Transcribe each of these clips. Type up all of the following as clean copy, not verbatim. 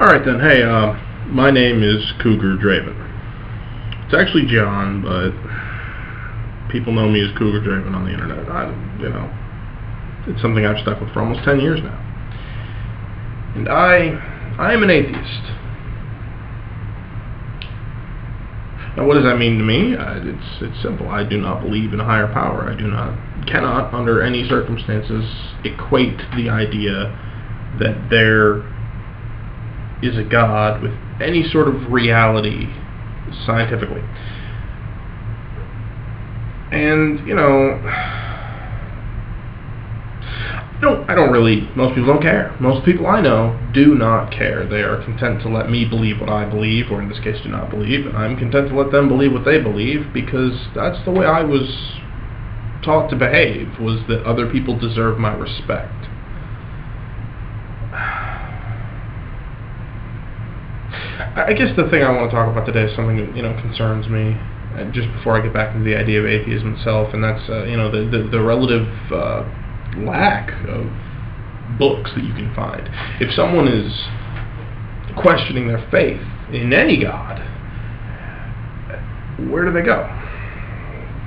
Alright then, hey, my name is Cougar Draven. It's actually John, but people know me as Cougar Draven on the internet. It's something I've stuck with for almost 10 years now. And I am an atheist. Now what does that mean to me? It's simple. I do not believe in a higher power. I cannot, under any circumstances, equate the idea that there is a God with any sort of reality scientifically. And, I don't really, most people don't care. Most people I know do not care. They are content to let me believe what I believe, or in this case do not believe, and I'm content to let them believe what they believe, because that's the way I was taught to behave, was that other people deserve my respect. I guess the thing I want to talk about today is something that, concerns me, just before I get back into the idea of atheism itself, and that's, the relative lack of books that you can find. If someone is questioning their faith in any God, where do they go?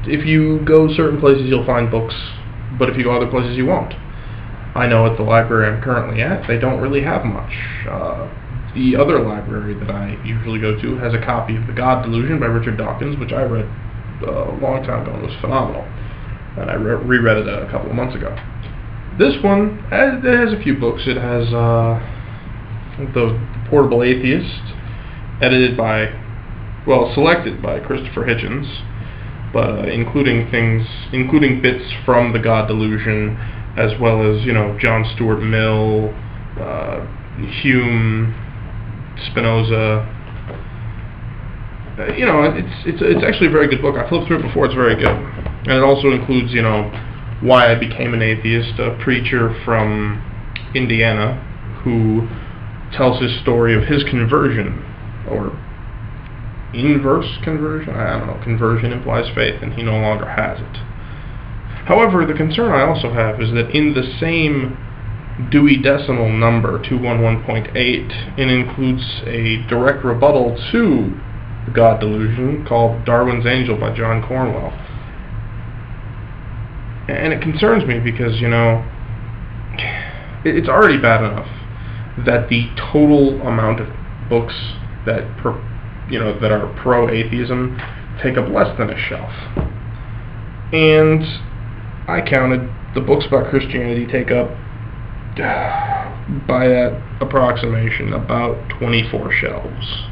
If you go certain places, you'll find books, but if you go other places, you won't. I know at the library I'm currently at, they don't really have much. The other library that I usually go to has a copy of the God Delusion by Richard Dawkins, which I read a long time ago and was phenomenal. And I reread it a couple of months ago. This one, it has a few books. It has the Portable Atheist, selected by Christopher Hitchens, but including bits from the God Delusion, as well as John Stuart Mill, Hume, Spinoza. It's actually a very good book. I flipped through it before. It's very good, and it also includes why I became an atheist. A preacher from Indiana who tells his story of his conversion, or inverse conversion. I don't know. Conversion implies faith, and he no longer has it. However, the concern I also have is that in the same Dewey Decimal number, 211.8, it includes a direct rebuttal to the God Delusion called Darwin's Angel by John Cornwell. And it concerns me because, it's already bad enough that the total amount of books that are pro-atheism take up less than a shelf. And I counted the books about Christianity take up, by that approximation, about 24 shelves.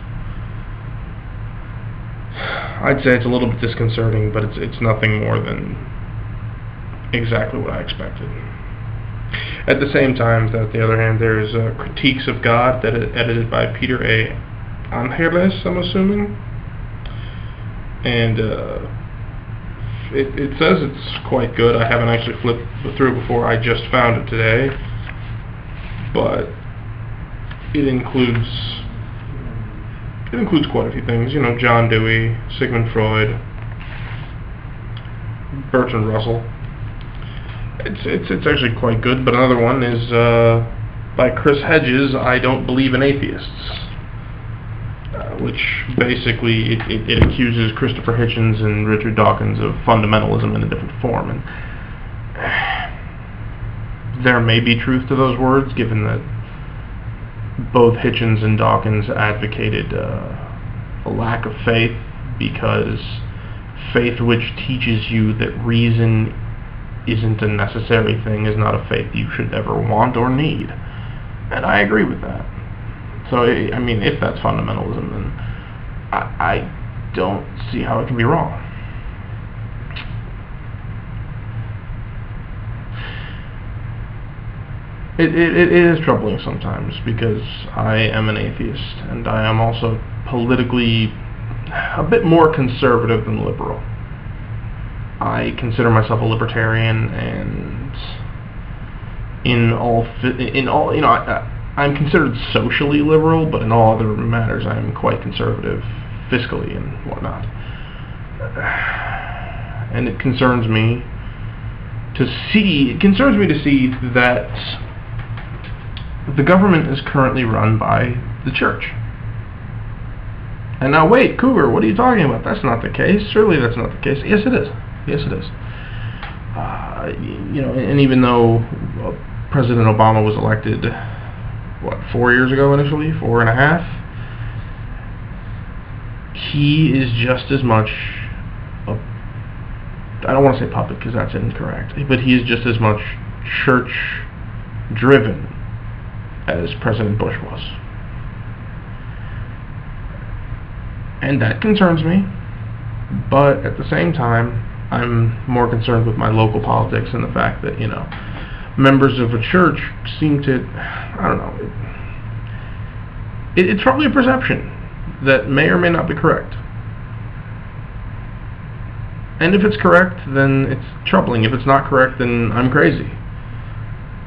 I'd say it's a little bit disconcerting, but it's nothing more than exactly what I expected. At the same time, on the other hand, there's Critiques of God, that is edited by Peter A. Angeles, I'm assuming, and it says it's quite good. I haven't actually flipped through before. I just found it today, but it includes quite a few things. John Dewey, Sigmund Freud, Bertrand Russell. It's actually quite good. But another one is by Chris Hedges, I Don't Believe in Atheists, which basically it accuses Christopher Hitchens and Richard Dawkins of fundamentalism in a different form. And there may be truth to those words, given that both Hitchens and Dawkins advocated a lack of faith, because faith which teaches you that reason isn't a necessary thing is not a faith you should ever want or need. And I agree with that. So, if that's fundamentalism, then I don't see how it can be wrong. It is troubling sometimes, because I am an atheist, and I am also politically a bit more conservative than liberal. I consider myself a libertarian, and I'm considered socially liberal, but in all other matters I'm quite conservative, fiscally and whatnot. And it concerns me to see that the government is currently run by the church. And now wait, Cougar, what are you talking about? That's not the case. Surely that's not the case. Yes, it is. Yes, it is. You know, and even though President Obama was elected, what, 4 years ago initially? 4.5? He is just as much I don't want to say puppet because that's incorrect, but he is just as much church-driven as President Bush was. And that concerns me, but at the same time, I'm more concerned with my local politics and the fact that, you know, members of a church seem to, I don't know, it's probably a perception that may or may not be correct. And if it's correct, then it's troubling. If it's not correct, then I'm crazy.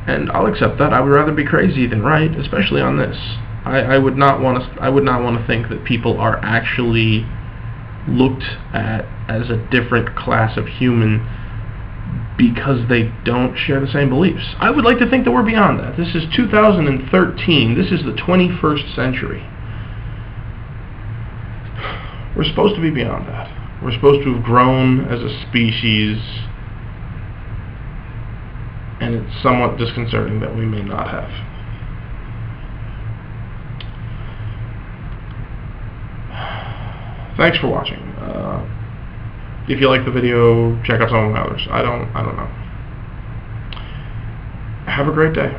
And I'll accept that. I would rather be crazy than right, especially on this. I would not want to think that people are actually looked at as a different class of human because they don't share the same beliefs. I would like to think that we're beyond that. This is 2013. This is the 21st century. We're supposed to be beyond that. We're supposed to have grown as a species, and it's somewhat disconcerting that we may not have. Thanks for watching. If you like the video, check out some of my others. I don't know. Have a great day.